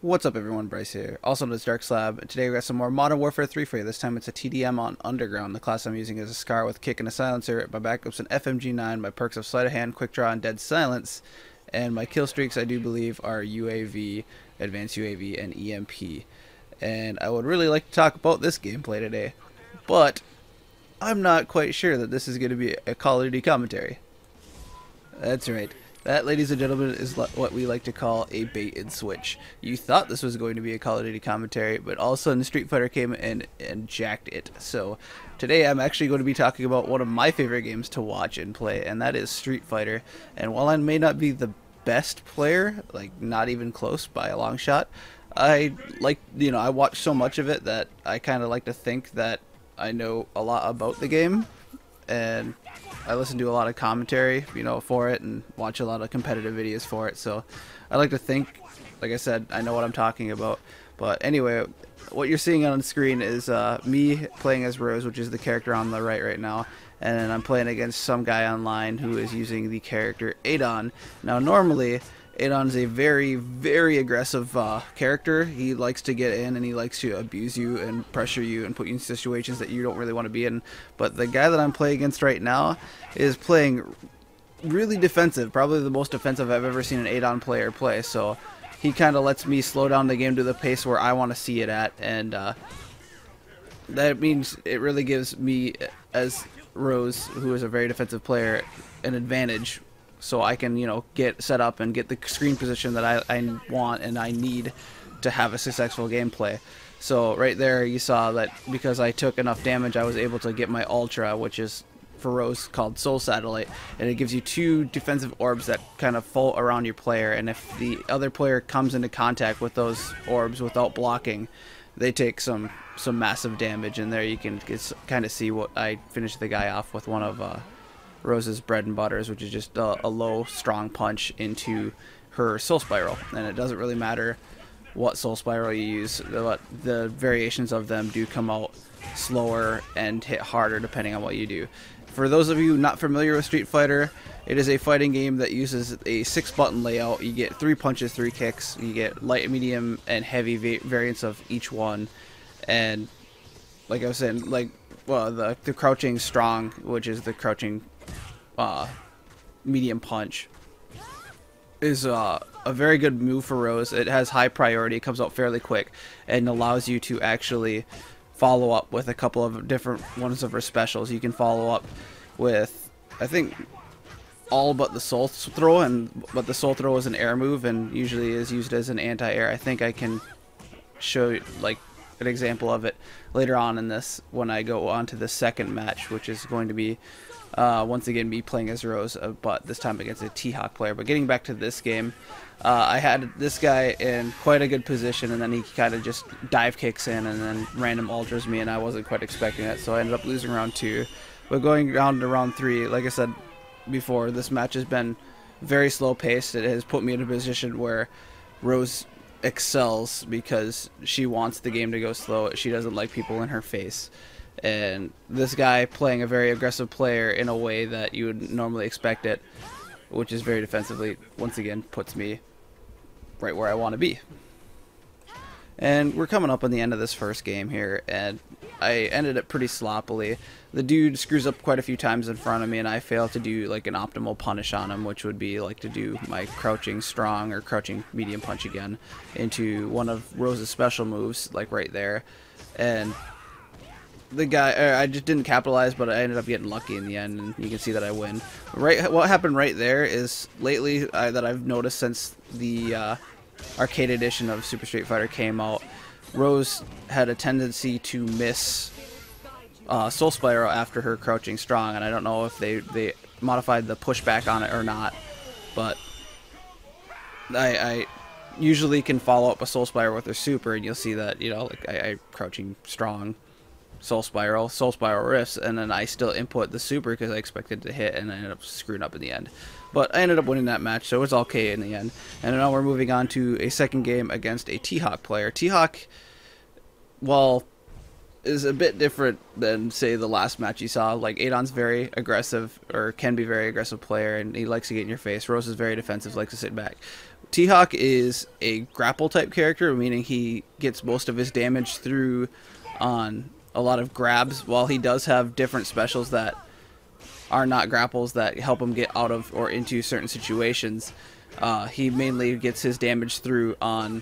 What's up everyone, Bryce here, also known as Dark Slab, and today we got some more Modern Warfare 3 for you. This time it's a TDM on Underground. The class I'm using is a Scar with Kick and a Silencer. My backup's an FMG9, my perks of Sleight of Hand, Quick Draw, and Dead Silence. And my kill streaks, I do believe, are UAV, Advanced UAV, and EMP. And I would really like to talk about this gameplay today, but I'm not quite sure that this is going to be a Call of Duty commentary. That's right. That, ladies and gentlemen, is what we like to call a bait and switch. You thought this was going to be a Call of Duty commentary, but all of a sudden Street Fighter came in and jacked it. So today I'm actually going to be talking about one of my favorite games to watch and play, and that is Street Fighter. And while I may not be the best player, like not even close by a long shot, I I watch so much of it that I kind of like to think that I know a lot about the game, and I listen to a lot of commentary, for it, and watch a lot of competitive videos for it. So I like to think, like I said, I know what I'm talking about. But anyway, what you're seeing on the screen is me playing as Rose, which is the character on the right now. And I'm playing against some guy online who is using the character Adon. Now, normally, Adon's a very, very aggressive character. He likes to get in and he likes to abuse you and pressure you and put you in situations that you don't really want to be in. But the guy that I'm playing against right now is playing really defensive, probably the most defensive I've ever seen an Adon player play. So he kind of lets me slow down the game to the pace where I want to see it at, and that means it really gives me, as Rose, who is a very defensive player, an advantage. So I can, get set up and get the screen position that I want and I need to have a successful gameplay. So right there you saw that because I took enough damage, I was able to get my Ultra, which is for Rose called Soul Satellite, and it gives you two defensive orbs that kind of fall around your player, and if the other player comes into contact with those orbs without blocking, they take some massive damage. And there you can kind of see what I finished the guy off with, one of Rose's bread and butters, which is just a low, strong punch into her Soul Spiral. And it doesn't really matter what Soul Spiral you use, the variations of them do come out slower and hit harder depending on what you do. For those of you not familiar with Street Fighter, it is a fighting game that uses a 6-button layout. You get 3 punches, 3 kicks. You get light, medium, and heavy variants of each one. And like I was saying, the crouching strong, which is the crouching medium punch, is a very good move for Rose. It has high priority, it comes out fairly quick, and allows you to actually follow up with a couple of different ones of her specials. You can follow up with, I think, all but the Soul Throw, but the Soul Throw is an air move and usually is used as an anti-air. I think I can show you an example of it later on in this when I go on to the second match, which is going to be once again me playing as Rose, but this time against a T-Hawk player. But getting back to this game, I had this guy in quite a good position, and then he kind of just dive kicks in and then random ultras me, and I wasn't quite expecting that, so I ended up losing round 2. But going down to round 3, like I said before, this match has been very slow paced. It has put me in a position where Rose excels because she wants the game to go slow. She doesn't like people in her face. And this guy playing a very aggressive player in a way that you would normally expect it, which is very defensively, once again puts me right where I want to be. And we're coming up on the end of this first game here, and I ended it pretty sloppily. The dude screws up quite a few times in front of me, and I fail to do an optimal punish on him, which would be to do my crouching strong or crouching medium punch again into one of Rose's special moves, right there. And the guy, I just didn't capitalize, but I ended up getting lucky in the end, and you can see that I win. What happened right there is, lately, that I've noticed since the arcade edition of Super Street Fighter came out, Rose had a tendency to miss Soul Spiral after her crouching strong, and I don't know if they modified the pushback on it or not, but I usually can follow up a Soul Spiral with her super, and you'll see that, I crouching strong, Soul Spiral riffs, and then I still input the super because I expected to hit, and I ended up screwing up in the end. But I ended up winning that match, so it's okay in the end. And now we're moving on to a second game against a T-Hawk player. T-Hawk, well, is a bit different than, say, the last match you saw. Adon's very aggressive, or can be very aggressive player, and he likes to get in your face. Rose is very defensive, likes to sit back. T-Hawk is a grapple type character, meaning he gets most of his damage through on a lot of grabs, while he does have different specials that are not grapples that help him get out of or into certain situations. He mainly gets his damage through on,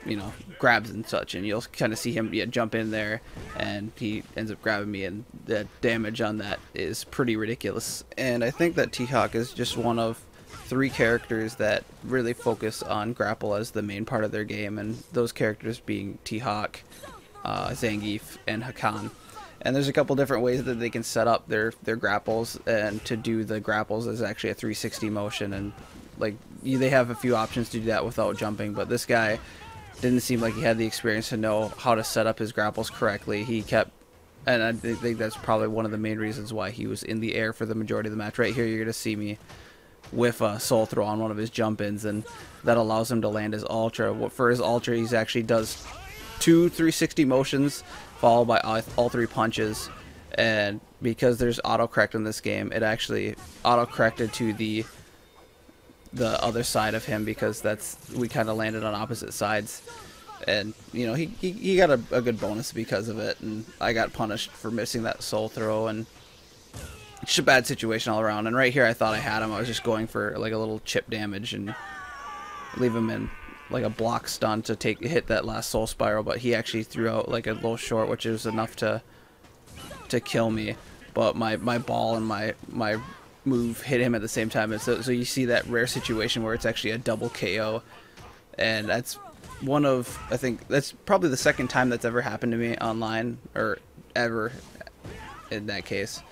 you know, grabs and such, and you'll kind of see him jump in there, and he ends up grabbing me, and the damage on that is pretty ridiculous. And I think that T-Hawk is just one of 3 characters that really focus on grapple as the main part of their game, and those characters being T-Hawk, Zangief, and Hakan. And there's a couple different ways that they can set up their grapples, and to do the grapples is actually a 360 motion, and like they have a few options to do that without jumping, but this guy didn't seem like he had the experience to know how to set up his grapples correctly. He kept, and I think that's probably one of the main reasons why he was in the air for the majority of the match. Right here you're going to see me with a soul throw on one of his jump-ins, and that allows him to land his ultra. For his ultra, he actually does 2 360 motions followed by all 3 punches, and because there's autocorrect in this game, it actually autocorrected to the other side of him, because we kind of landed on opposite sides, and you know, he got a good bonus because of it, and I got punished for missing that soul throw, and it's just a bad situation all around. And right here I thought I had him. I was just going for like a little chip damage and leave him in like a block stun to hit that last soul spiral, but he actually threw out like a low short, which is enough to kill me. But my ball and my move hit him at the same time, and so you see that rare situation where it's actually a double KO, and that's one of, I think that's probably the second time that's ever happened to me online, or ever in that case.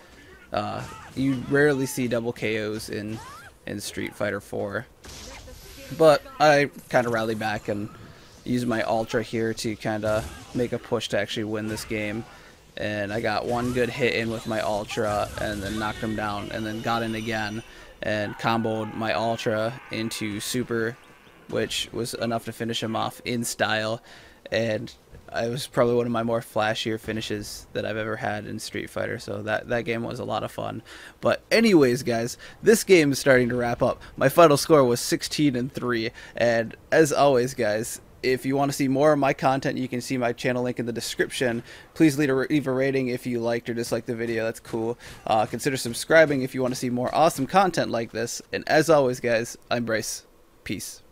You rarely see double KOs in Street Fighter 4. But I kind of rallied back and used my ultra here to kind of make a push to actually win this game. And I got one good hit in with my ultra, and then knocked him down, and then got in again and comboed my ultra into super, which was enough to finish him off in style. And it was probably one of my more flashier finishes that I've ever had in Street Fighter, so that game was a lot of fun. But anyways, guys, this game is starting to wrap up. My final score was 16-3, and as always, guys, if you want to see more of my content, you can see my channel link in the description. Please leave a rating if you liked or disliked the video. That's cool. Consider subscribing if you want to see more awesome content like this. And as always, guys, I'm Bryce. Peace.